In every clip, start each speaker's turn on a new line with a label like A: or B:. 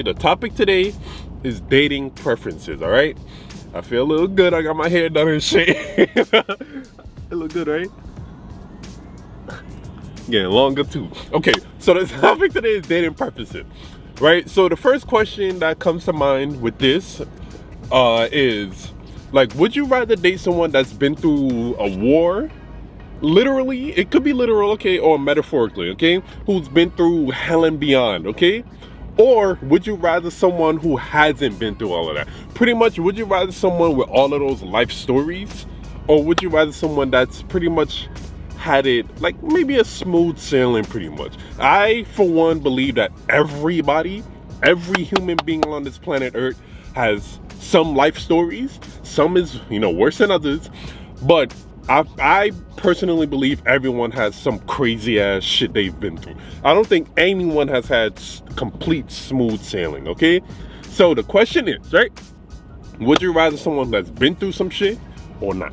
A: The topic today is dating preferences, all right? I feel a little good. I got my hair done and shit. It look good, right? Getting longer too. Okay, so the topic today is dating preferences, right? So the first question that comes to mind with this is, like, would you rather date someone that's been through a war? Literally, it could be literal, okay, or metaphorically, okay? Who's been through hell and beyond, okay? Or would you rather someone who hasn't been through all of that? Pretty much, would you rather someone with all of those life stories? Or would you rather someone that's pretty much had it, like maybe a smooth sailing pretty much? I, for one, believe that every human being on this planet Earth has some life stories. Some is, worse than others. But I personally believe everyone has some crazy ass shit they've been through. I don't think anyone has had complete smooth sailing, okay? So the question is, right? Would you rather someone that's been through some shit or not?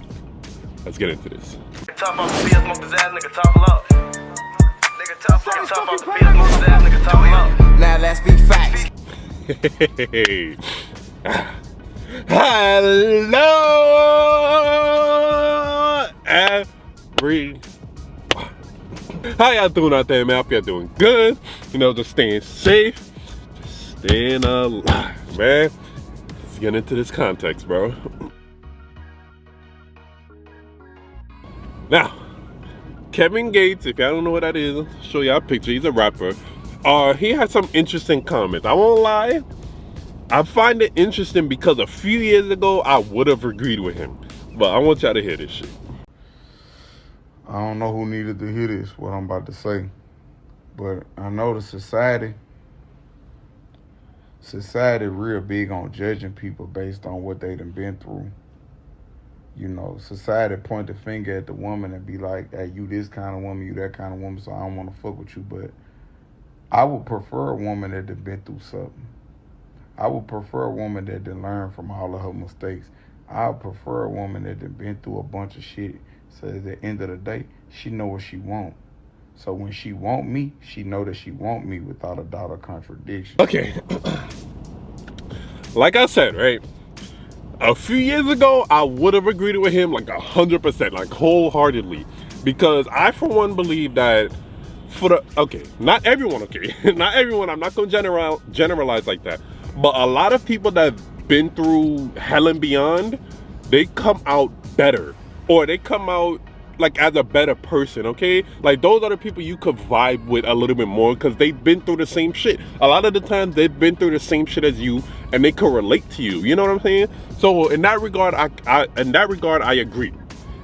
A: Let's get into this.
B: Top off the smoke his ass, nigga, top up. Nigga, top off the smoke his ass, nigga, top up. Now let's be facts.
A: Hey. Hello, everyone. How y'all doing out there, man? I hope y'all doing good. Just staying safe, just staying alive, man. Let's get into this context, bro. Now, Kevin Gates, if y'all don't know what that is, I'll show y'all a picture. He's a rapper. He had some interesting comments. I won't lie. I find it interesting because a few years ago, I would have agreed with him. But I want y'all to hear this shit.
C: I don't know who needed to hear this, what I'm about to say. But I know the society real big on judging people based on what they done been through. Society point the finger at the woman and be like, hey, you this kind of woman, you that kind of woman, so I don't want to fuck with you. But I would prefer a woman that done been through something. I would prefer a woman that done learn from all of her mistakes. I would prefer a woman that done been through a bunch of shit. So at the end of the day, she know what she want. So when she want me, she know that she want me without a doubt or contradiction.
A: Okay. Like I said, right? A few years ago, I would have agreed with him like 100%, like wholeheartedly. Because I, for one, believe that not everyone, not everyone, I'm not going to generalize like that. But a lot of people that have been through hell and beyond, they come out better. Or they come out like as a better person, okay? Like those are the people you could vibe with a little bit more because they've been through the same shit. A lot of the time they've been through the same shit as you and they could relate to you. You know what I'm saying? So in that regard, I agree.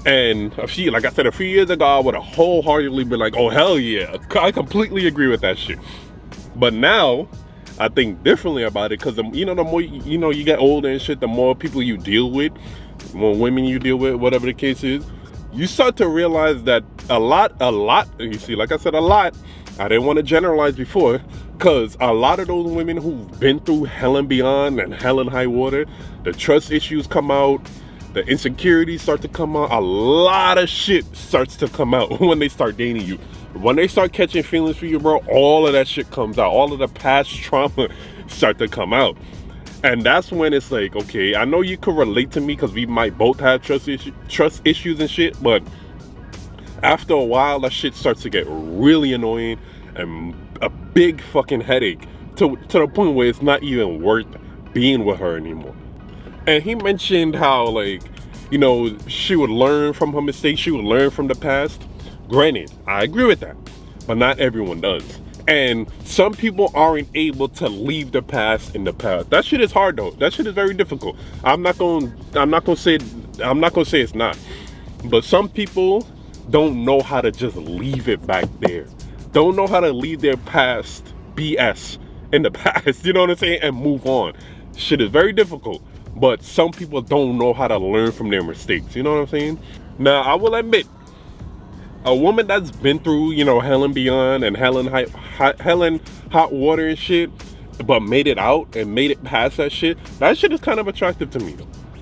A: And like I said, a few years ago, I would have wholeheartedly been like, oh hell yeah, I completely agree with that shit. But now I think differently about it because the more you get older and shit, the more people you deal with, the more women you deal with, whatever the case is, you start to realize that a lot, you see, like I said, a lot, I didn't want to generalize before, because a lot of those women who've been through hell and beyond and hell and high water, the trust issues come out, the insecurities start to come out, a lot of shit starts to come out when they start dating you. When they start catching feelings for you, bro, all of that shit comes out. All of the past trauma start to come out. And that's when it's like, okay, I know you could relate to me because we might both have trust issues and shit, but after a while, that shit starts to get really annoying and a big fucking headache to the point where it's not even worth being with her anymore. And he mentioned how, like, she would learn from her mistakes, she would learn from the past. Granted, I agree with that, but not everyone does. And some people aren't able to leave the past in the past. That shit is hard though. That shit is very difficult. I'm not gonna say it's not. But some people don't know how to just leave it back there. Don't know how to leave their past BS in the past, you know what I'm saying, and move on. Shit is very difficult. But some people don't know how to learn from their mistakes, you know what I'm saying? Now, I will admit, a woman that's been through, hell and beyond and hell and hot water and shit, but made it out and made it past that shit is kind of attractive to me.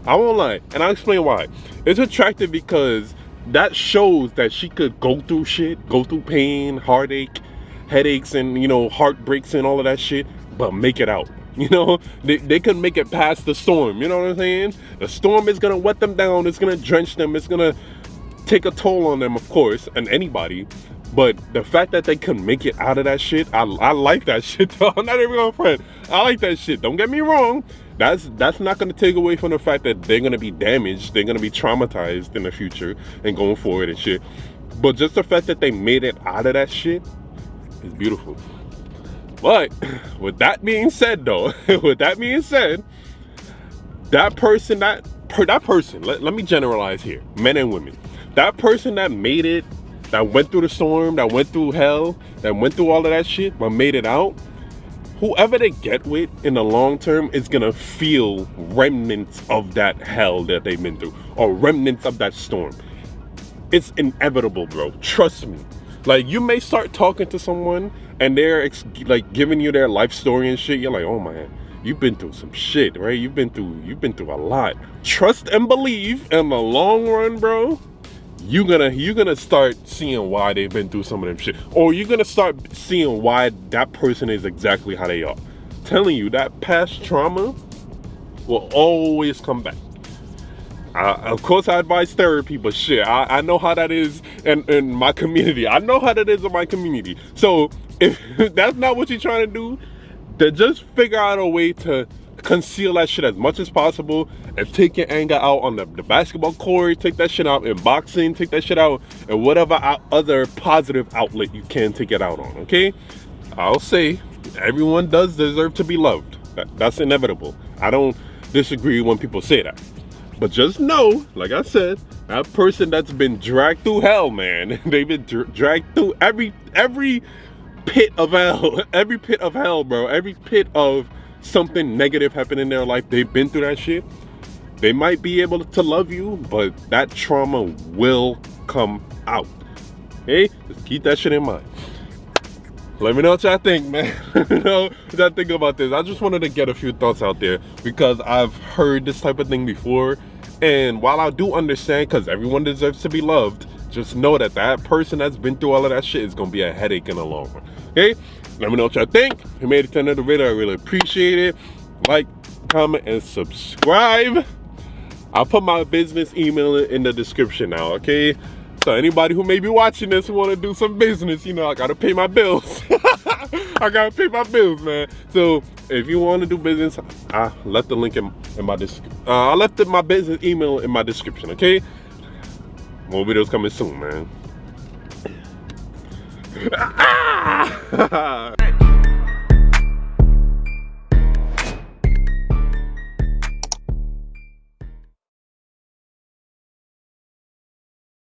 A: I won't lie, and I'll explain why. It's attractive because that shows that she could go through shit, go through pain, heartache, headaches, and heartbreaks and all of that shit, but make it out. You know, they can make it past the storm. You know what I'm saying? The storm is gonna wet them down. It's gonna drench them. It's gonna take a toll on them, of course, and anybody. But the fact that they can make it out of that shit, I like that shit. Though. I'm not even gonna front. I like that shit. Don't get me wrong. That's not gonna take away from the fact that they're gonna be damaged. They're gonna be traumatized in the future and going forward and shit. But just the fact that they made it out of that shit is beautiful. But with that being said, though, that person, let me generalize here, men and women. That person that made it, that went through the storm, that went through hell, that went through all of that shit, but made it out, whoever they get with in the long term is gonna feel remnants of that hell that they've been through, or remnants of that storm. It's inevitable, bro. Trust me. Like, you may start talking to someone and they're like giving you their life story and shit. You're like, oh man, you've been through some shit, right? You've been through a lot. Trust and believe, in the long run, bro, you're gonna start seeing why they've been through some of them shit, or you're gonna start seeing why that person is exactly how they are. Telling you, that past trauma will always come back. Of course, I advise therapy, but shit, I know how that is in my community. I know how that is in my community. So if that's not what you're trying to do, then just figure out a way to conceal that shit as much as possible and take your anger out on the basketball court, take that shit out in boxing, take that shit out in whatever other positive outlet you can take it out on, okay? I'll say everyone does deserve to be loved. That's inevitable. I don't disagree when people say that. But just know, like I said, that person that's been dragged through hell, man, they've been dragged through every pit of hell, bro, every pit of something negative happened in their life. They've been through that shit. They might be able to love you, but that trauma will come out. Okay? Just keep that shit in mind. Let me know what y'all think, man. Let me know what y'all think about this. I just wanted to get a few thoughts out there because I've heard this type of thing before. And while I do understand, because everyone deserves to be loved, just know that that person that's been through all of that shit is going to be a headache in the long run. Okay? Let me know what y'all think. If you made it to another video, I really appreciate it. Like, comment, and subscribe. I'll put my business email in the description now, okay? So anybody who may be watching this who want to do some business, you know, I gotta pay my bills. I gotta pay my bills, man. So if you want to do business, I left the link in my description. I left my business email in my description, okay? More videos coming soon, man.